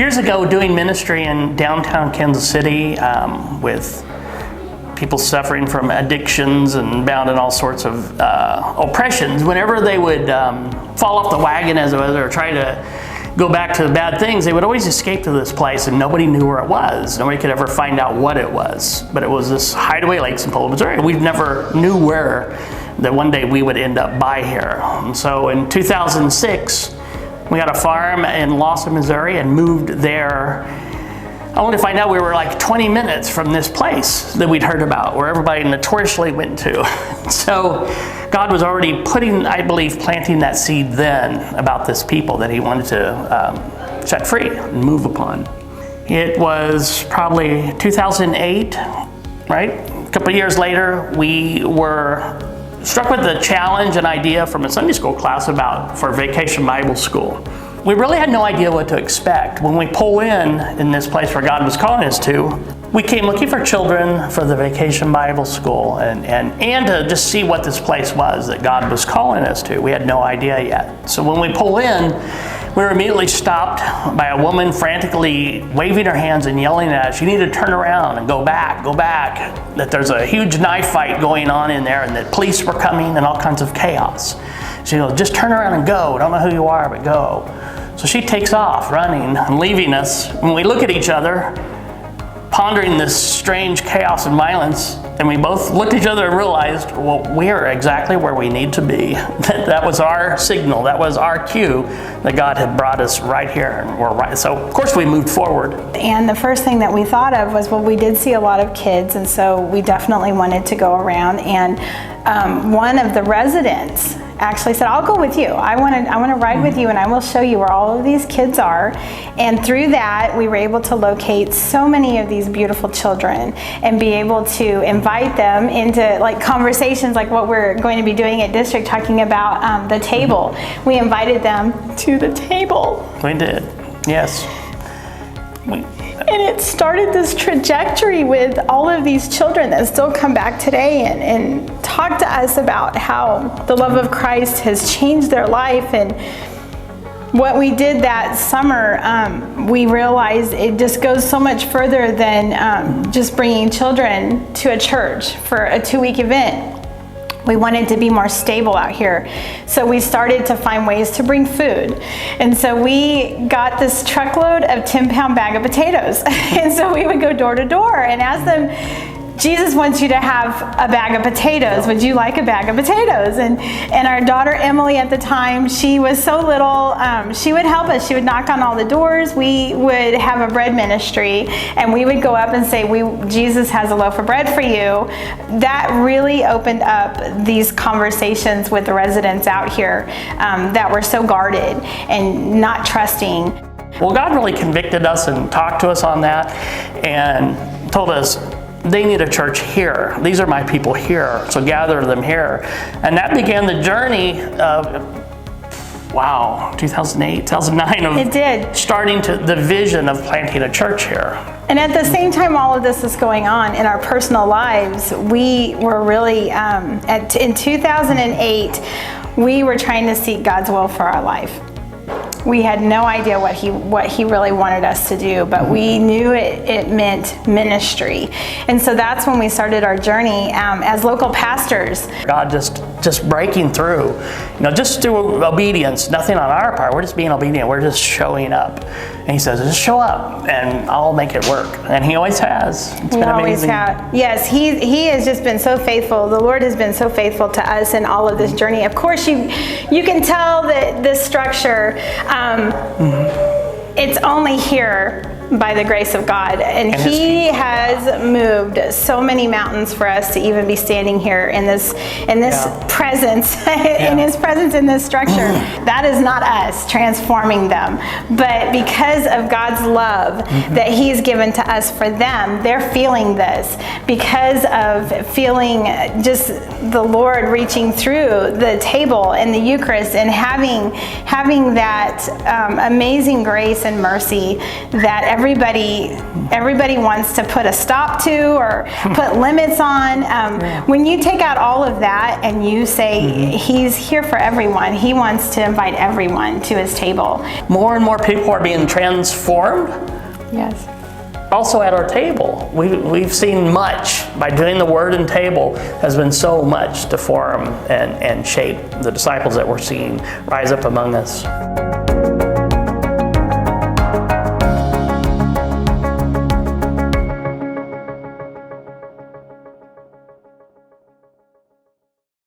years ago doing ministry in downtown Kansas City with people suffering from addictions and bound in all sorts of oppressions. Whenever they would fall off the wagon, as it was, or try to go back to the bad things, they would always escape to this place, and nobody knew where it was. Nobody could ever find out what it was. But it was this hideaway lakes in Polo, Missouri. We never knew where, that one day we would end up by here. And so in 2006, we got a farm in Lawson, Missouri, and moved there, only to find out we were like 20 minutes from this place that we'd heard about, where everybody notoriously went to. So God was already I believe, planting that seed then about this people that he wanted to set free and move upon. It was probably 2008, right? A couple of years later, we were struck with the challenge and idea from a Sunday school class for Vacation Bible School. We really had no idea what to expect. When we pull in this place where God was calling us to, we came looking for children for the Vacation Bible School and to just see what this place was that God was calling us to. We had no idea yet. So when we pull in, we were immediately stopped by a woman frantically waving her hands and yelling at us, "You need to turn around and go back, that there's a huge knife fight going on in there and that police were coming and all kinds of chaos." She goes, "Just turn around and go. Don't know who you are, but go." So she takes off running and leaving us. When we look at each other, pondering this strange chaos and violence, and we both looked at each other and realized, well, we are exactly where we need to be. That was our signal. That was our cue that God had brought us right here. And we're right. So, of course, we moved forward. And the first thing that we thought of was, well, we did see a lot of kids, and so we definitely wanted to go around. And one of the residents actually said, "I'll go with you. I want to ride with you, and I will show you where all of these kids are." And through that, we were able to locate so many of these beautiful children and be able to invite them into like conversations like what we're going to be doing at District, talking about the table. We invited them to the table. We did, yes. And it started this trajectory with all of these children that still come back today and talk to us about how the love of Christ has changed their life. And what we did that summer, we realized it just goes so much further than just bringing children to a church for a 2-week event. We wanted to be more stable out here. So we started to find ways to bring food. And so we got this truckload of 10-pound bag of potatoes. And so we would go door to door and ask them, "Jesus wants you to have a bag of potatoes. Would you like a bag of potatoes?" And our daughter Emily at the time, she was so little, she would help us. She would knock on all the doors. We would have a bread ministry, and we would go up and say, "Jesus has a loaf of bread for you." That really opened up these conversations with the residents out here that were so guarded and not trusting. Well, God really convicted us and talked to us on that and told us, they need a church here. These are my people here, so gather them here. And that began the journey of, 2008, 2009 of It did. starting to the vision of planting a church here. And at the same time all of this is going on in our personal lives, we were really, in 2008, we were trying to seek God's will for our life. We had no idea what he really wanted us to do, but we knew it meant ministry. And so that's when we started our journey as local pastors. God just breaking through, just through obedience, nothing on our part. We're just being obedient. We're just showing up. And he says, just show up and I'll make it work. And he always has. It's been amazing. Yes, he has just been so faithful. The Lord has been so faithful to us in all of this journey. Of course, you can tell that this structure, it's only here by the grace of God. And he has moved so many mountains for us to even be standing here in this presence, in his presence in this structure. That is not us transforming them, but because of God's love that he's given to us for them, they're feeling this because of feeling just the Lord reaching through the table and the Eucharist and having that amazing grace and mercy that everybody wants to put a stop to or put limits on. When you take out all of that and you say he's here for everyone, he wants to invite everyone to his table. More and more people are being transformed. Yes. Also at our table, we've seen much. By doing the Word and table has been so much to form and shape the disciples that we're seeing rise up among us.